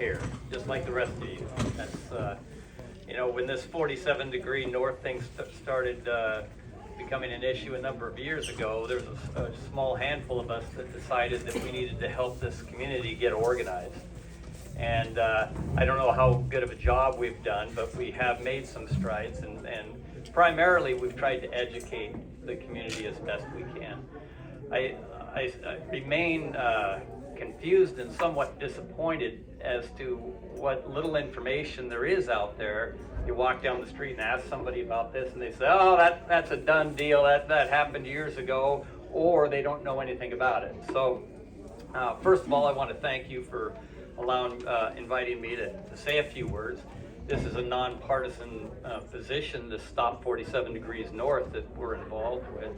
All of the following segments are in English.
here, just like the rest of you. That's, you know, when this 47 degree north thing started becoming an issue a number of years ago, there was a small handful of us that decided that we needed to help this community get organized. And I don't know how good of a job we've done, but we have made some strides, and primarily we've tried to educate the community as best we can. I remain confused and somewhat disappointed as to what little information there is out there. You walk down the street and ask somebody about this and they say, oh, that's a done deal, that happened years ago, or they don't know anything about it. So first of all, I want to thank you for inviting me to say a few words. This is a nonpartisan position, to stop 47 degrees north, that we're involved with.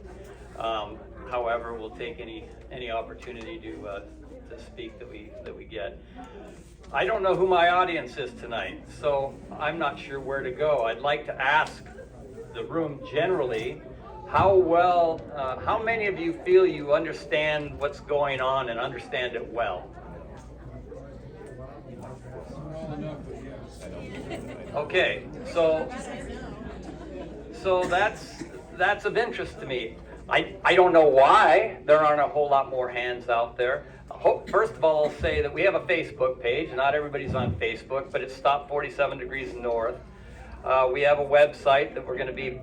However, we'll take any opportunity to speak that we get. I don't know who my audience is tonight, so I'm not sure where to go. I'd like to ask the room generally, how many of you feel you understand what's going on and understand it well? Okay, so that's of interest to me. I don't know why there aren't a whole lot more hands out there. First of all, I'll say that we have a Facebook page. Not everybody's on Facebook, but it's Stop 47 Degrees North. We have a website that we're going to be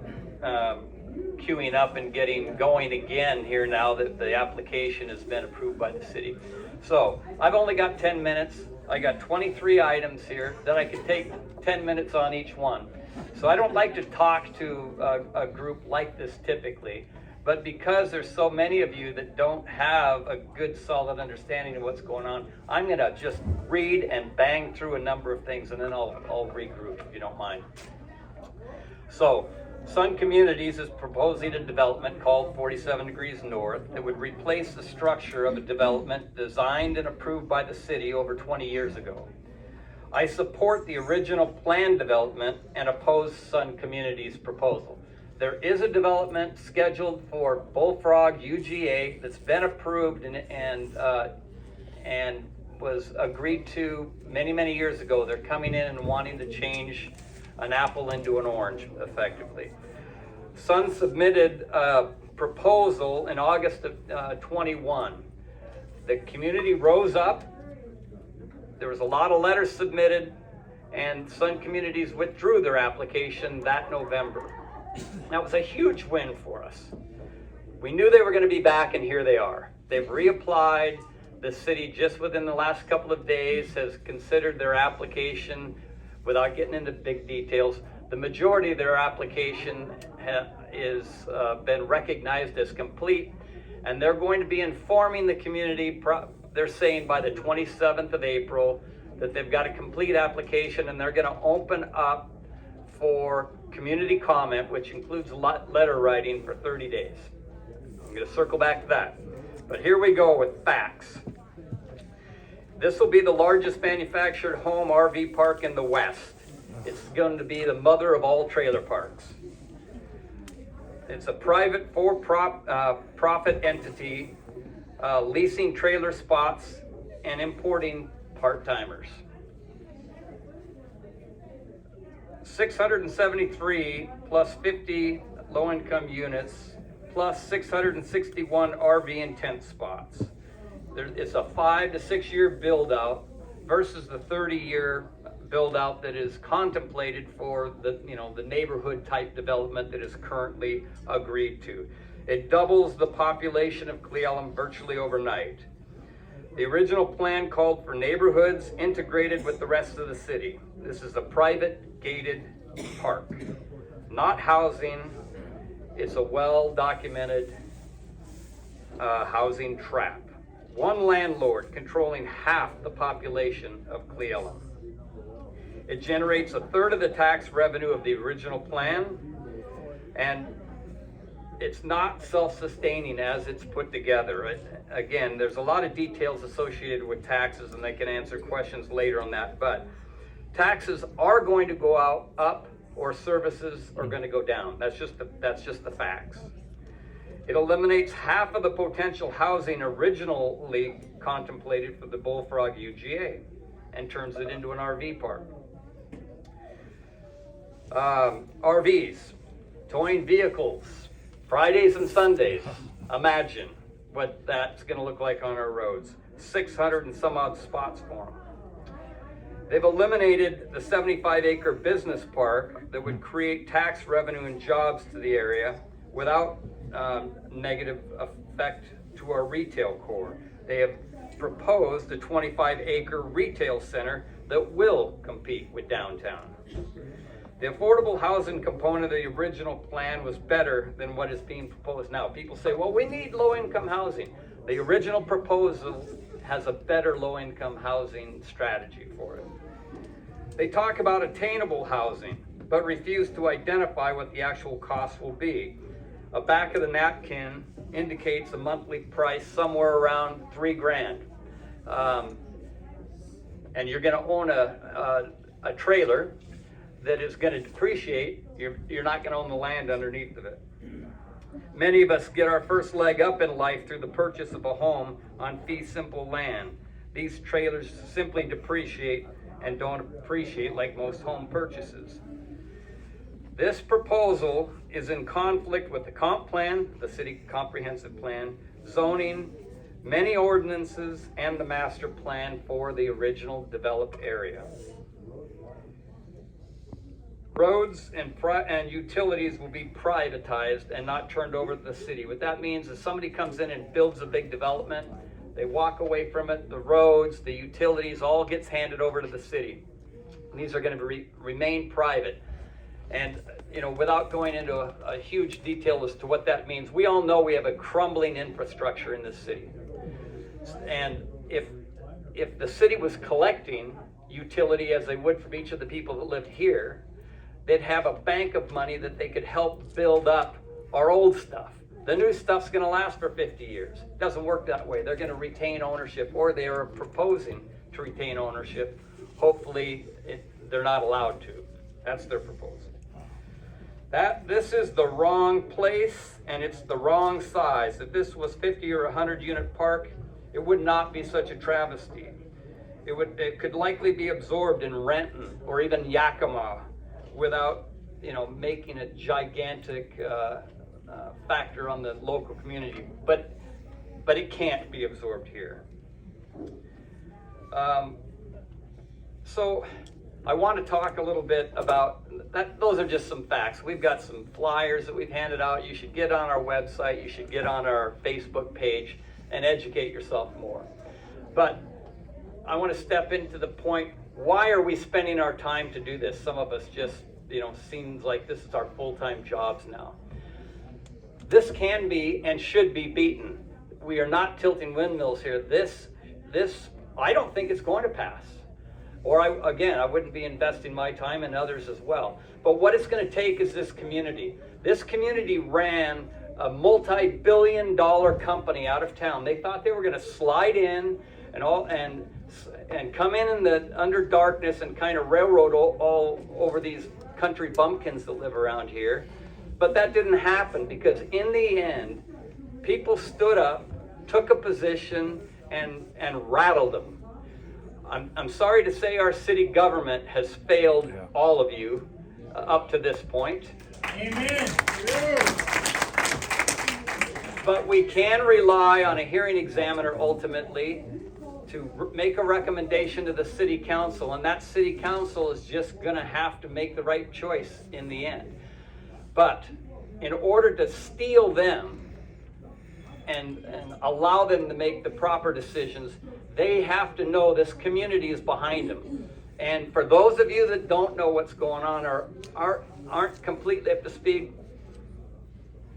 queuing up and getting going again here now that the application has been approved by the city. So I've only got 10 minutes. I got 23 items here that I could take 10 minutes on each one. So I don't like to talk to a group like this typically, but because there's so many of you that don't have a good solid understanding of what's going on, I'm gonna just read and bang through a number of things, and then I'll regroup if you don't mind. So Sun Communities is proposing a development called 47 Degrees North that would replace the structure of a development designed and approved by the city over 20 years ago. I support the original plan development and oppose Sun Communities' proposal. There is a development scheduled for Bullfrog UGA that's been approved and was agreed to many years ago. They're coming in and wanting to change an apple into an orange, effectively. Sun submitted a proposal in August of 21. The community rose up. There was a lot of letters submitted, and Sun Communities withdrew their application that November. That was a huge win for us. We knew they were going to be back, and here they are. They've reapplied. The city, just within the last couple of days, has considered their application. Without getting into big details, the majority of their application is been recognized as complete, and they're going to be informing the community, they're saying by the 27th of April, that they've got a complete application, and they're going to open up for community comment, which includes letter writing, for 30 days. I'm going to circle back to that. But here we go with facts. This will be the largest manufactured home RV park in the West. It's going to be the mother of all trailer parks. It's a private for-profit entity leasing trailer spots and importing part-timers. 673 plus 50 low-income units plus 661 RV and tent spots. It's a 5 to 6 year build-out versus the 30-year build-out that is contemplated for the neighborhood type development that is currently agreed to. It doubles the population of Cle Elum virtually overnight. The original plan called for neighborhoods integrated with the rest of the city. This is a private gated park, not housing. It's a well-documented housing trap. One landlord controlling half the population of Cle Elum. It generates a third of the tax revenue of the original plan, and it's not self-sustaining as it's put together. Again, there's a lot of details associated with taxes, and they can answer questions later on that, but taxes are going to go up, or services are going to go down. That's just the facts. It eliminates half of the potential housing originally contemplated for the Bullfrog UGA. and turns it into an RV park. RVs, towing vehicles, Fridays and Sundays. Imagine what that's going to look like on our roads. 600 and some odd spots for them. They've eliminated the 75-acre business park that would create tax revenue and jobs to the area without negative effect to our retail core. They have proposed a 25-acre retail center that will compete with downtown. The affordable housing component of the original plan was better than what is being proposed now. People say, well, we need low-income housing. The original proposal has a better low-income housing strategy for it. They talk about attainable housing, but refuse to identify what the actual cost will be. A back of the napkin indicates a monthly price somewhere around $3,000. And you're gonna own a trailer that is gonna depreciate. You're not gonna own the land underneath of it. Many of us get our first leg up in life through the purchase of a home on fee simple land. These trailers simply depreciate and don't appreciate like most home purchases. This proposal is in conflict with the comp plan, the city comprehensive plan, zoning, many ordinances, and the master plan for the original developed area. Roads and utilities will be privatized and not turned over to the city. What that means is somebody comes in and builds a big development, they walk away from it, the roads, the utilities, all gets handed over to the city. And these are going to remain private. And, you know, without going into a huge detail as to what that means, we all know we have a crumbling infrastructure in this city. And if the city was collecting utility as they would from each of the people that lived here, they'd have a bank of money that they could help build up our old stuff. The new stuff's gonna last for 50 years. It doesn't work that way. They're gonna retain ownership, or they are proposing to retain ownership. Hopefully, they're not allowed to. That's their proposal. This is the wrong place, and it's the wrong size. If this was 50 or 100 unit park, it would not be such a travesty. It could likely be absorbed in Renton or even Yakima without, you know, making a gigantic factor on the local community. But it can't be absorbed here. So I want to talk a little bit about that. Those are just some facts. We've got some flyers that we've handed out. You should get on our website. You should get on our Facebook page and educate yourself more. But I want to step into the point, why are we spending our time to do this? Some of us just, you know, seems like this is our full-time jobs now. This can be and should be beaten. We are not tilting windmills here. This, I don't think it's going to pass. Or I wouldn't be investing my time and others as well. But what it's going to take is this community. This community ran a multi-billion-dollar company out of town. They thought they were going to slide in and come in the under darkness and kind of railroad all over these country bumpkins that live around here. But that didn't happen, because in the end, people stood up, took a position, and rattled them. I'm sorry to say our city government has failed all of you up to this point. Amen. But we can rely on a hearing examiner ultimately to make a recommendation to the city council, and that city council is just going to have to make the right choice in the end. But in order to steal them and allow them to make the proper decisions, they have to know this community is behind them. And for those of you that don't know what's going on or aren't completely up to speed,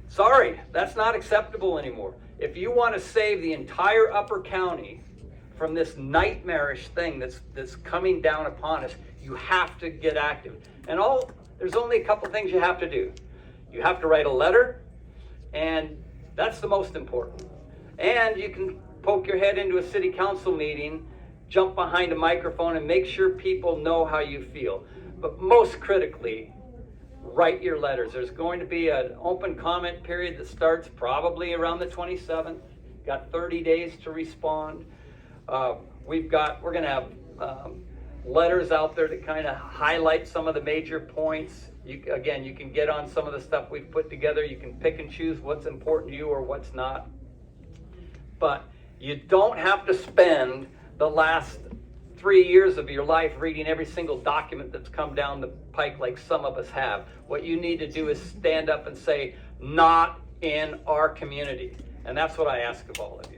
sorry, that's not acceptable anymore. If you want to save the entire Upper County from this nightmarish thing that's coming down upon us, you have to get active. And there's only a couple things you have to do. You have to write a letter, and that's the most important. And you can poke your head into a city council meeting, jump behind a microphone, and make sure people know how you feel. But most critically, write your letters. There's going to be an open comment period that starts probably around the 27th. Got 30 days to respond. We're going to have letters out there that kind of highlight some of the major points. Again, you can get on some of the stuff we've put together. You can pick and choose what's important to you or what's not. But you don't have to spend the last 3 years of your life reading every single document that's come down the pike like some of us have. What you need to do is stand up and say, not in our community. And that's what I ask of all of you.